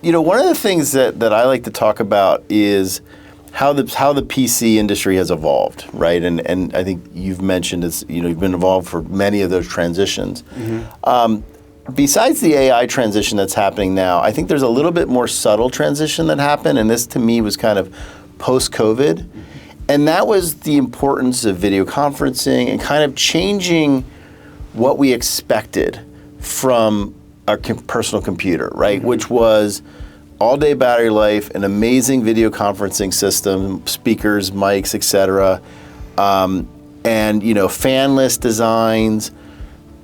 one of the things that I like to talk about is how the PC industry has evolved, right? And I think you've mentioned you've been involved for many of those transitions. Besides the AI transition that's happening now, I think there's a little bit more subtle transition that happened, and this to me was kind of post-COVID. And that was the importance of video conferencing and kind of changing what we expected from our personal computer, right? Which was all-day battery life, an amazing video conferencing system, speakers, mics, et cetera, and fanless designs.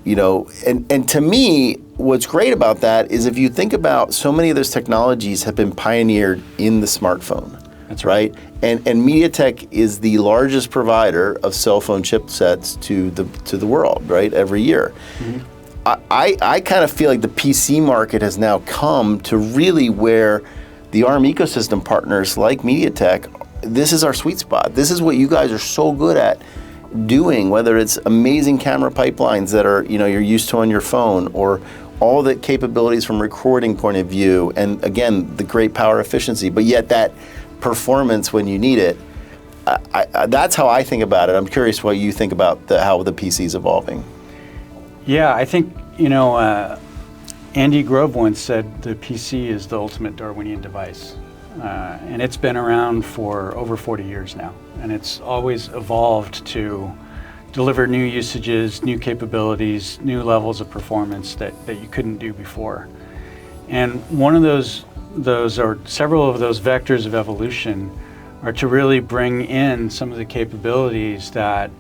And to me, what's great about that is if you think about so many of those technologies have been pioneered in the smartphone. That's right. And MediaTek is the largest provider of cell phone chipsets to the world, right, every year. I kind of feel like the PC market has now come to really where the ARM ecosystem partners like MediaTek, this is our sweet spot. This is what you guys are so good at doing, whether it's amazing camera pipelines that are, you're used to on your phone, or all the capabilities from recording point of view, and again, the great power efficiency, but yet that performance when you need it. That's how I think about it. I'm curious what you think about how the PC is evolving. Yeah, I think, Andy Grove once said the PC is the ultimate Darwinian device. And it's been around for over 40 years now. And it's always evolved to deliver new usages, new capabilities, new levels of performance that you couldn't do before. And one of those or several of those vectors of evolution are to really bring in some of the capabilities that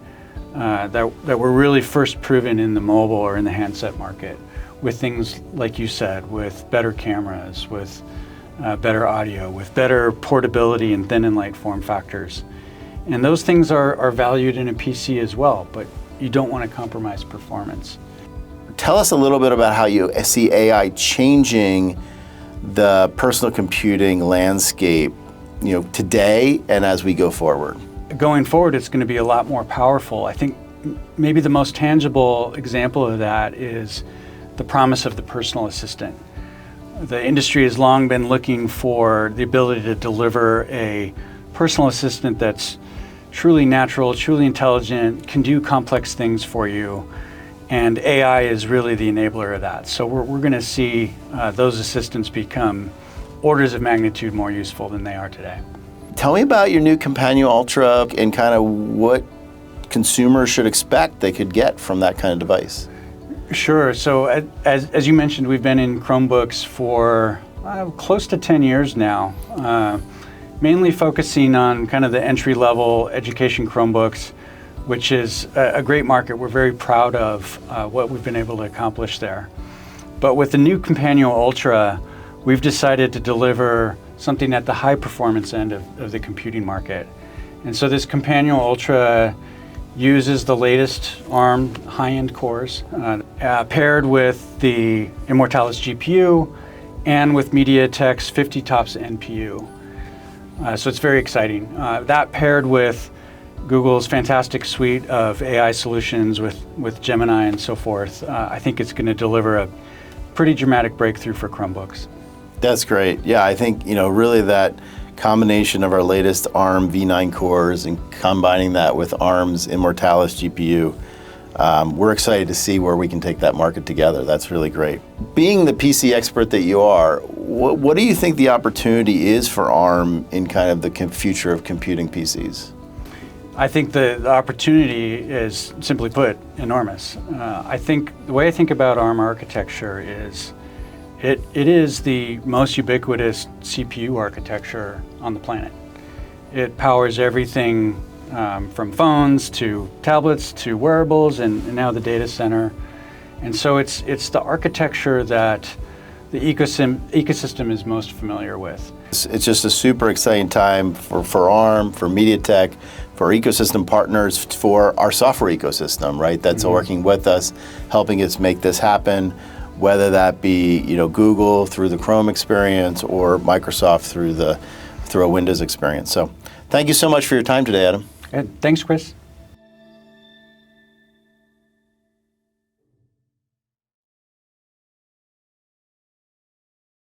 were really first proven in the mobile or in the handset market, with things like you said, with better cameras, with better audio, with better portability and thin and light form factors. And those things are valued in a PC as well, but you don't want to compromise performance. Tell us a little bit about how you see AI changing the personal computing landscape, today and as we go forward. Going forward, it's going to be a lot more powerful. I think maybe the most tangible example of that is the promise of the personal assistant. The industry has long been looking for the ability to deliver a personal assistant that's truly natural, truly intelligent, can do complex things for you, and AI is really the enabler of that. So we're going to see those assistants become orders of magnitude more useful than they are today. Tell me about your new Kompanio Ultra and kind of what consumers should expect they could get from that kind of device. Sure. So as you mentioned, we've been in Chromebooks for close to 10 years now, mainly focusing on kind of the entry-level education Chromebooks, which is a great market. We're very proud of what we've been able to accomplish there. But with the new Kompanio Ultra, we've decided to deliver something at the high performance end of the computing market. And so this Kompanio Ultra uses the latest ARM high-end cores, paired with the Immortalis-G GPU and with MediaTek's 50 TOPS NPU. So it's very exciting. That paired with Google's fantastic suite of AI solutions with Gemini and so forth, I think it's going to deliver a pretty dramatic breakthrough for Chromebooks. That's great. Yeah, I think, really that combination of our latest Armv9 cores and combining that with ARM's Immortalis GPU, we're excited to see where we can take that market together. That's really great. Being the PC expert that you are, what do you think the opportunity is for ARM in kind of the future of computing PCs? I think the opportunity is, simply put, enormous. I think the way I think about ARM architecture is it is the most ubiquitous CPU architecture on the planet. It powers everything from phones to tablets to wearables and now the data center. And so it's the architecture that the ecosystem is most familiar with. It's just a super exciting time for ARM, for MediaTek, for ecosystem partners, for our software ecosystem, right? That's working with us, helping us make this happen, whether that be Google through the Chrome experience or Microsoft through a Windows experience. So thank you so much for your time today, Adam. Thanks, Chris.